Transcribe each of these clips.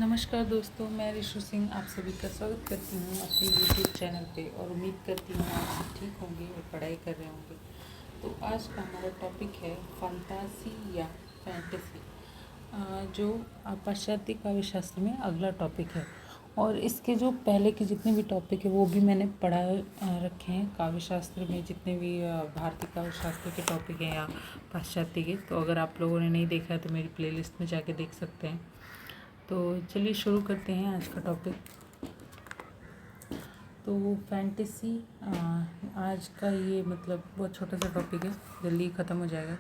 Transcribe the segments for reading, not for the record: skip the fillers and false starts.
नमस्कार दोस्तों, मैं ऋषु सिंह आप सभी का स्वागत करती हूँ अपने YouTube चैनल पे और उम्मीद करती हूँ आप सब ठीक होंगे और पढ़ाई कर रहे होंगे। तो आज का हमारा टॉपिक है फंतासी या फैंटेसी, जो पाश्चात्य काव्य शास्त्र में अगला टॉपिक है। और इसके जो पहले के जितने भी टॉपिक है वो भी मैंने पढ़ा रखे हैं काव्य शास्त्र में, जितने भी भारतीय काव्य शास्त्र के टॉपिक हैं या पाश्चात्य के। तो अगर आप लोगों ने नहीं देखा है तो मेरी प्लेलिस्ट में जाके देख सकते हैं। तो चलिए शुरू करते हैं आज का टॉपिक। तो फैंटेसी आज का ये मतलब बहुत छोटा सा टॉपिक है, जल्दी ख़त्म हो जाएगा।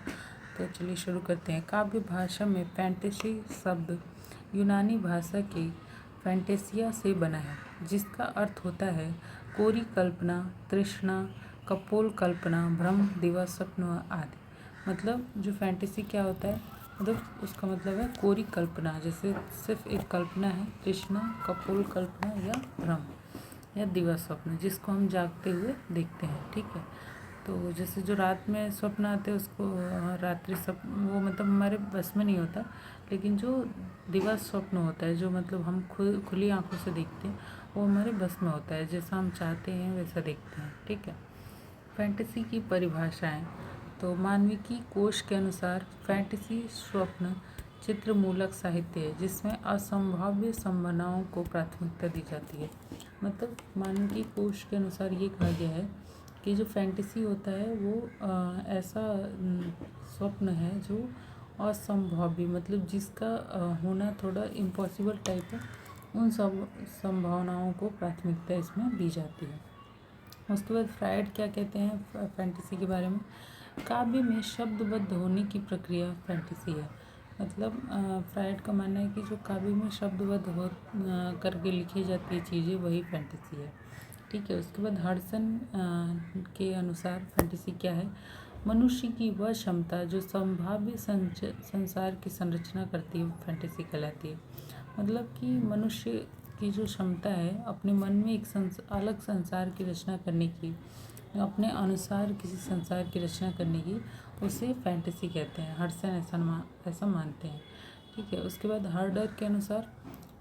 तो चलिए शुरू करते हैं। काव्य भाषा में फैंटेसी शब्द यूनानी भाषा के फैंटेसिया से बना है, जिसका अर्थ होता है कोरी कल्पना, तृष्णा, कपोल कल्पना, भ्रम, दिवा स्वप्न आदि। मतलब जो फैंटेसी क्या होता है, मतलब उसका मतलब है कोरी कल्पना, जैसे सिर्फ एक कल्पना है, तृष्णा, कपोल कल्पना या भ्रम या दिवा स्वप्न, जिसको हम जागते हुए देखते हैं। ठीक है, तो जैसे जो रात में स्वप्न आते हैं उसको रात्रि स्वप्न, वो मतलब हमारे बस में नहीं होता। लेकिन जो दिवा स्वप्न होता है, जो मतलब हम खुली आंखों से देखते हैं, वो हमारे बस में होता है, जैसा हम चाहते हैं वैसा देखते हैं। ठीक है, फैंटेसी की परिभाषाएं। तो मानविकी कोश के अनुसार फैंटेसी स्वप्न चित्र मूलक साहित्य है, जिसमें असंभाव्य संभावनाओं को प्राथमिकता दी जाती है। मतलब मानविकी कोश के अनुसार ये कहा गया है कि जो फैंटेसी होता है वो ऐसा स्वप्न है जो असंभाव्य, मतलब जिसका होना थोड़ा इम्पॉसिबल टाइप है, उन सब संभावनाओं को प्राथमिकता इसमें दी जाती है। उसके बाद फ्रायड क्या कहते हैं फैंटेसी के बारे में। काव्य में शब्दबद्ध होने की प्रक्रिया फैंटेसी है। मतलब फ्रायड का मानना है कि जो काव्य में शब्दबद्ध हो करके लिखी जाती है चीज़ें, वही फैंटेसी है। ठीक है, उसके बाद हडसन के अनुसार फैंटेसी क्या है। मनुष्य की वह क्षमता जो संभाव्य संसार की संरचना करती है, फैंटेसी कहलाती है। मतलब कि मनुष्य की जो क्षमता है अपने मन में एक अलग संसार की रचना करने की, अपने अनुसार किसी संसार की रचना करने की, उसे फैंटेसी कहते हैं। हडसन ऐसा मानते हैं। ठीक है, उसके बाद हर्डर के अनुसार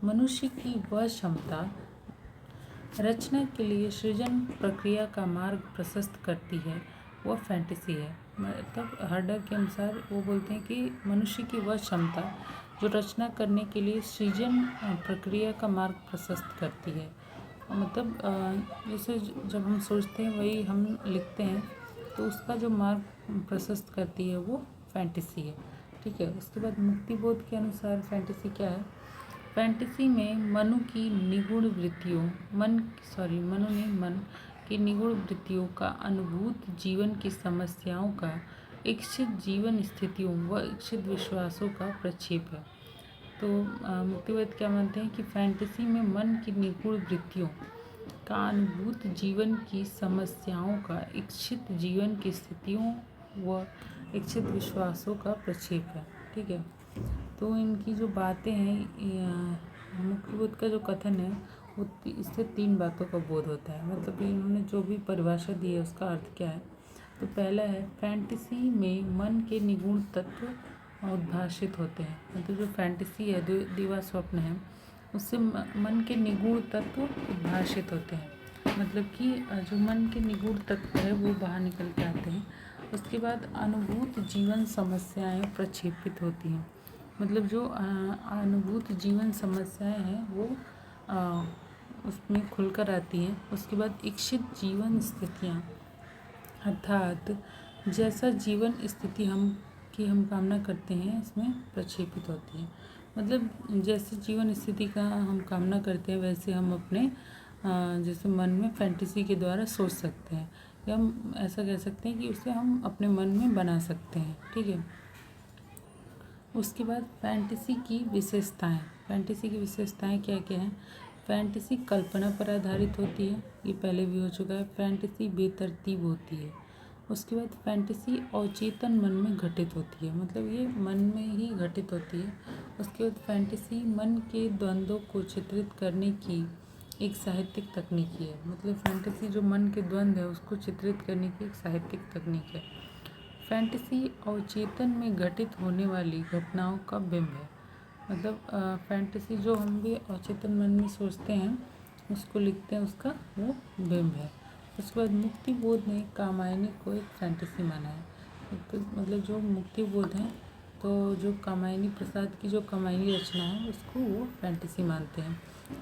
मनुष्य की वह क्षमता रचना के लिए सृजन प्रक्रिया का मार्ग प्रशस्त करती है, वह फैंटेसी है। मतलब हर्डर के अनुसार वो बोलते हैं कि मनुष्य की वह क्षमता जो रचना करने के लिए सृजन प्रक्रिया का मार्ग प्रशस्त करती है। मतलब जैसे जब हम सोचते हैं वही हम लिखते हैं, तो उसका जो मार्ग प्रशस्त करती है वो फैंटेसी है। ठीक है, उसके बाद मुक्तिबोध के अनुसार फैंटेसी क्या है। फैंटेसी में मनु की निगूढ़ वृत्तियों मन की निगूढ़ वृत्तियों का अनुभूत जीवन की समस्याओं का, इच्छित जीवन स्थितियों व इच्छित विश्वासों का प्रक्षेप है। तो मुक्तिवेद क्या मानते हैं कि फैंटेसी में मन की निगूढ़ वृत्तियों का अनुभूत जीवन की समस्याओं का, इच्छित जीवन की स्थितियों व इच्छित विश्वासों का प्रक्षेप है। ठीक है, तो इनकी जो बातें हैं, मुक्तिबोध का जो कथन है वो इससे 3 बातों का बोध होता है। मतलब इन्होंने जो भी परिभाषा दी है उसका अर्थ क्या है। तो पहला है फैंटेसी में मन के निगूढ़ तत्व उद्भाषित होते हैं। मतलब जो फैंटेसी है, दिवा स्वप्न है, उससे मन के निगूढ़ तत्व उद्भाषित होते हैं। मतलब कि जो मन के निगूढ़ तत्व है वो बाहर निकल के आते हैं। उसके बाद अनुभूत जीवन समस्याएं प्रक्षेपित होती हैं। मतलब जो अनुभूत जीवन समस्याएं हैं वो उसमें खुलकर आती हैं। उसके बाद इच्छित जीवन स्थितियाँ, अर्थात जैसा जीवन स्थिति हम कामना करते हैं, इसमें प्रक्षेपित होती है। मतलब जैसे जीवन स्थिति का हम कामना करते हैं वैसे हम अपने जैसे मन में फैंटेसी के द्वारा सोच सकते हैं, या हम ऐसा कह सकते हैं कि उसे हम अपने मन में बना सकते हैं। ठीक है, उसके बाद फैंटेसी की विशेषताएं। फैंटेसी की विशेषताएं क्या क्या हैं। फैंटेसी कल्पना पर आधारित होती है, ये पहले भी हो चुका है। फैंटेसी बेतरतीब होती है। उसके बाद फैंटेसी अवचेतन मन में घटित होती है, मतलब ये मन में ही घटित होती है। उसके बाद फैंटेसी मन के द्वंद्वों को चित्रित करने की एक साहित्यिक तकनीक है। मतलब फैंटेसी जो मन के द्वंद्व है उसको चित्रित करने की एक साहित्यिक तकनीक है। फैंटेसी अवचेतन में घटित होने वाली घटनाओं का बिंब है। मतलब फैंटेसी जो हम भी अचेतन मन में सोचते हैं उसको लिखते हैं, उसका वो बिंब है। उसके बाद मुक्ति बोध ने कामायनी को एक फैंटेसी माना है। तो मतलब जो मुक्ति बोध है, तो जो कामायनी प्रसाद की जो कामायनी रचना है उसको वो फैंटेसी मानते हैं,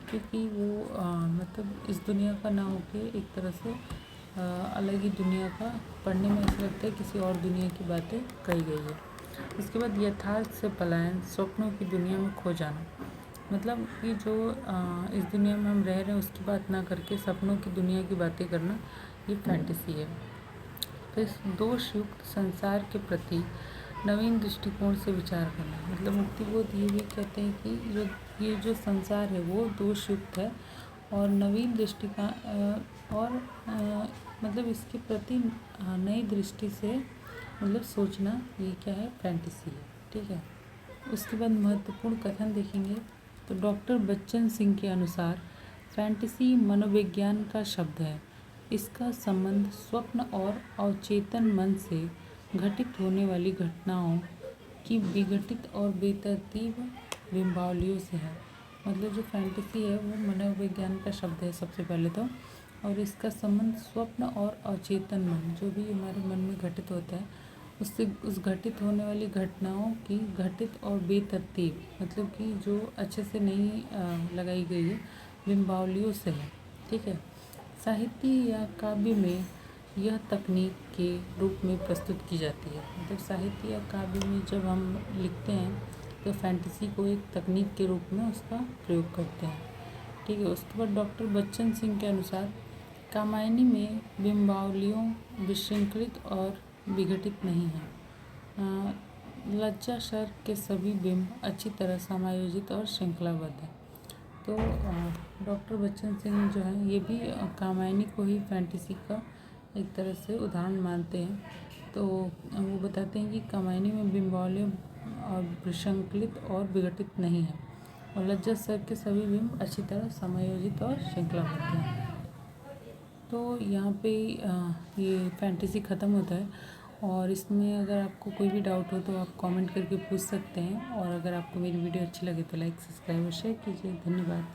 क्योंकि वो मतलब इस दुनिया का ना होके एक तरह से अलग ही दुनिया का, पढ़ने में ऐसा लगता है किसी और दुनिया की बातें कही गई है। इसके बाद यथार्थ से पलायन, स्वप्नों की दुनिया में खो जाना, मतलब कि जो इस दुनिया में हम रह रहे हैं उसकी बात ना करके सपनों की दुनिया की बातें करना, ये फैंटेसी है। तो इस दोषयुक्त संसार के प्रति नवीन दृष्टिकोण से विचार करना, मतलब मुक्तिबोध ये भी कहते हैं कि ये जो संसार है वो दोषयुक्त है और नवीन मतलब इसके प्रति नई दृष्टि से मतलब सोचना, ये क्या है, फैंटेसी है। ठीक है। उसके बाद महत्वपूर्ण कथन देखेंगे तो डॉक्टर बच्चन सिंह के अनुसार फैंटेसी मनोविज्ञान का शब्द है। इसका संबंध स्वप्न और अवचेतन मन से घटित होने वाली घटनाओं की विघटित और बेतरतीब बिंबावलियों से है। मतलब जो फैंटेसी है वो मनोविज्ञान का शब्द है सबसे पहले तो, और इसका संबंध स्वप्न और अवचेतन मन, जो भी हमारे मन में घटित होता है उससे, उस घटित होने वाली घटनाओं की घटित और बेतरतीब, मतलब कि जो अच्छे से नहीं लगाई गई है, बिंबावलियों से है। ठीक है। साहित्य या काव्य में यह तकनीक के रूप में प्रस्तुत की जाती है। मतलब साहित्य या काव्य में जब हम लिखते हैं तो फैंटेसी को एक तकनीक के रूप में उसका प्रयोग करते हैं। ठीक है। उसके बाद डॉक्टर बच्चन सिंह के अनुसार कामायनी में बिंबावलियों विशृंखलित और विघटित नहीं है। लज्जा शर के सभी बिंब अच्छी तरह समायोजित और श्रृंखलाबद्ध है। तो डॉक्टर बच्चन सिंह जो है ये भी कामायनी को ही फैंटेसी का एक तरह से उदाहरण मानते हैं। तो वो बताते हैं कि कामायनी में बिंबावलियों और विसंकलित और विघटित नहीं है और लज्जा सर के सभी बिंब अच्छी तरह समायोजित और श्रृंखलाबद्ध हैं। तो यहाँ पे ये फैंटेसी ख़त्म होता है। और इसमें अगर आपको कोई भी डाउट हो तो आप कमेंट करके पूछ सकते हैं, और अगर आपको मेरी वीडियो अच्छी लगे तो लाइक, सब्सक्राइब और शेयर कीजिए। धन्यवाद।